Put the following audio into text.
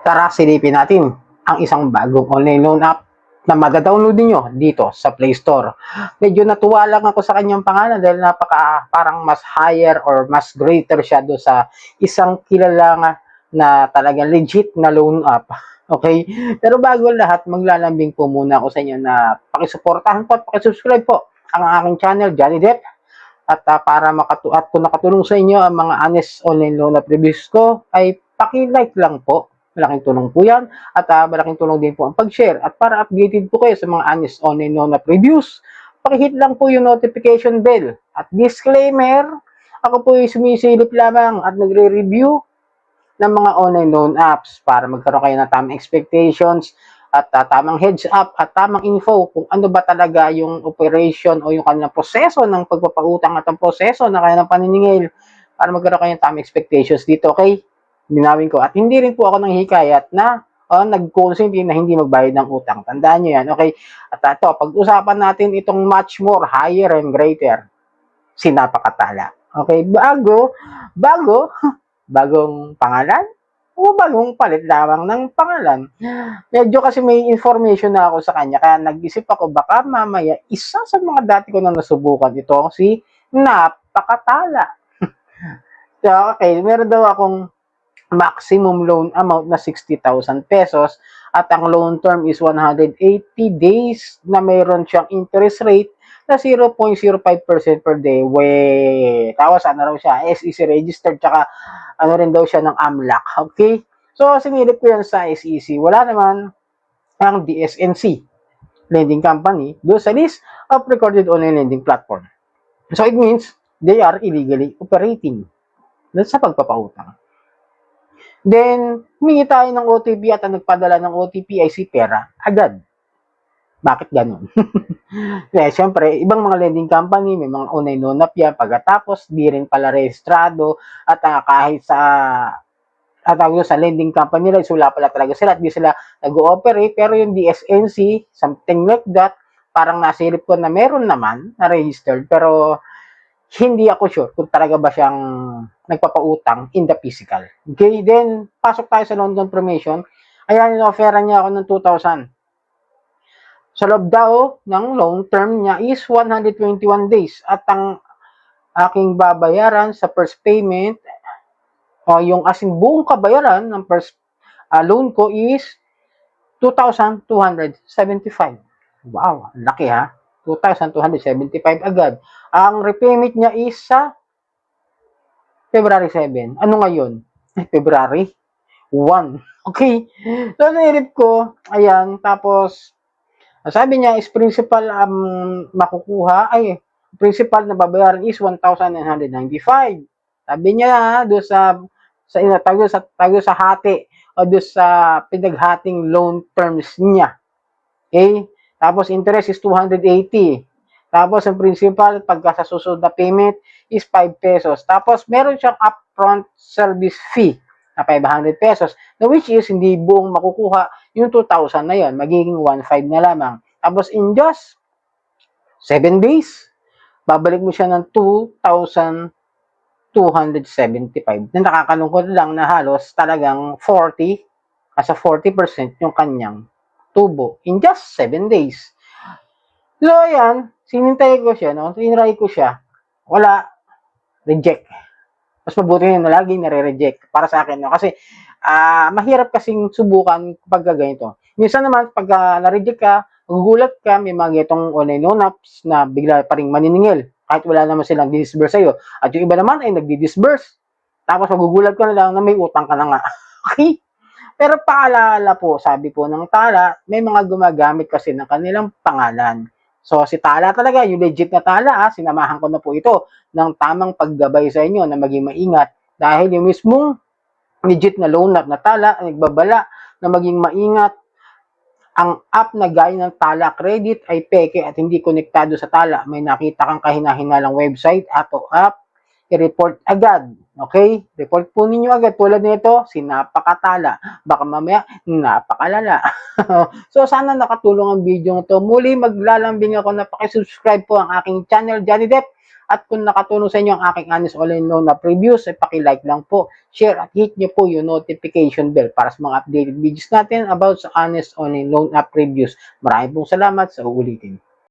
Tara, silipin natin ang isang bagong online loan app na madadownload niyo dito sa Play Store. Medyo natuwa lang ako sa kanyang pangalan dahil parang mas higher or mas greater siya do sa isang kilala na talagang legit na loan app. Okay? Pero bago lahat, maglalambing po muna ako sa inyo na pakisuportahan po at pakisubscribe po ang aking channel, Johnny Depp. At at kung nakatulong sa inyo ang mga honest online loan app reviews ko, ay paki-like lang po. Malaking tulong po yan. At malaking tulong din po ang pag-share. At para updated po kayo sa mga honest online loan app reviews, paki-hit lang po yung notification bell. At disclaimer, ako po ay sumisilip lamang at nagre-review ng mga online loan apps para magkaroon kayo ng tamang expectations at tamang heads up at tamang info kung ano ba talaga yung operation o yung kanilang proseso ng pagpapautang at ang proseso na kanilang paniningil para magkaroon kayo ng tamang expectations dito, okay? Linawin ko. At hindi rin po ako nang hikayat na nag-consent na hindi magbayad ng utang. Tandaan nyo yan, okay? At ito, pag-usapan natin itong much more, higher and greater, sinapakatala. Okay, bagong pangalan o bagong palit lamang ng pangalan. Medyo kasi may information na ako sa kanya kaya nag-isip ako baka mamaya isa sa mga dati ko na nasubukan ito si Napakatala. So, okay, meron daw akong maximum loan amount na 60,000 pesos at ang loan term is 180 days na mayroon siyang interest rate na 0.05% per day. Tapos ano raw siya, SEC registered, tsaka ano rin daw siya ng AMLAC. Okay? So, sinilip ko yan sa SEC. Wala naman ang DSNC, lending company, do sa list of recorded online lending platform. So, it means they are illegally operating sa pagpapautang. Then, humingi tayo ng OTP at ang nagpadala ng OTP ay si Pera agad. Bakit ganun? Siyempre, ibang mga lending company, may mga online loan app yan, pagkatapos, di rin pala rehistrado, at kahit sa lending company nila, wala pala talaga sila, at di sila nag-ooperate, pero yung DSNC, something like that, parang nasilip ko na meron naman, na registered, pero hindi ako sure kung talaga ba siyang nagpapautang in the physical. Okay, then, pasok tayo sa loan confirmation. Ayan, in-offeran niya ako ng 2,000. Sa loob daw ng loan term niya is 121 days. At ang aking babayaran sa first payment, o yung asing buong kabayaran ng first loan ko is 2,275. Wow, laki ha. 2,275 agad. Ang repayment niya is sa February 7. Ano ngayon? February 1. Okay. So, nairip ko, ayan, tapos, sabi niya is principal makukuha, principal na babayaran is 1,995. Sabi niya, do tago sa hati, o do sa pinaghating loan terms niya. Okay? Tapos, interest is 280. Tapos, ang principal, pagka sa susunod na payment, is 5 pesos. Tapos, meron siyang upfront service fee na 500 pesos, na which is, hindi buong makukuha yung 2,000 na yon, magiging 1,500 na lamang. Tapos, in just 7 days, babalik mo siya ng 2,275. Na nakakalungkot lang na halos talagang 40% yung kanyang tubo in just 7 days. So, ayan, sinintay ko siya, no? Tinry ko siya. Wala. Reject. Mas mabuti na lagi nare-reject para sa akin, no? Kasi, mahirap kasing subukan pag ganito. Minsan naman, pag na-reject ka, magugulat ka, may mga itong online loan apps na bigla pa rin maniningil. Kahit wala naman silang di-disburse sa'yo. At yung iba naman ay nagdi-disburse. Tapos magugulat ka na lang na may utang ka na nga. Okay? Pero paalala po, sabi po ng Tala, may mga gumagamit kasi ng kanilang pangalan. So, si Tala talaga, yung legit na Tala, sinamahan ko na po ito ng tamang paggabay sa inyo na maging maingat. Dahil yung mismong legit na loan app na Tala, nagbabala na maging maingat. Ang app na gaya ng Tala Credit ay peke at hindi konektado sa Tala. May nakita kang kahina-hinalang website at o app, i-report agad. Okay? Report po ninyo agad. Tulad nito, si Napakatala. Baka mamaya, napakalala. So, sana nakatulong ang video nito. Muli, maglalambing ako na pakisubscribe po ang aking channel, Johnny Depp. At kung nakatulong sa inyo ang aking Honest Online Loan App Reviews, ay paki-like lang po, share at hit nyo po yung notification bell para sa mga updated videos natin about sa Honest Online Loan App Reviews. Maraming pong salamat sa uulitin.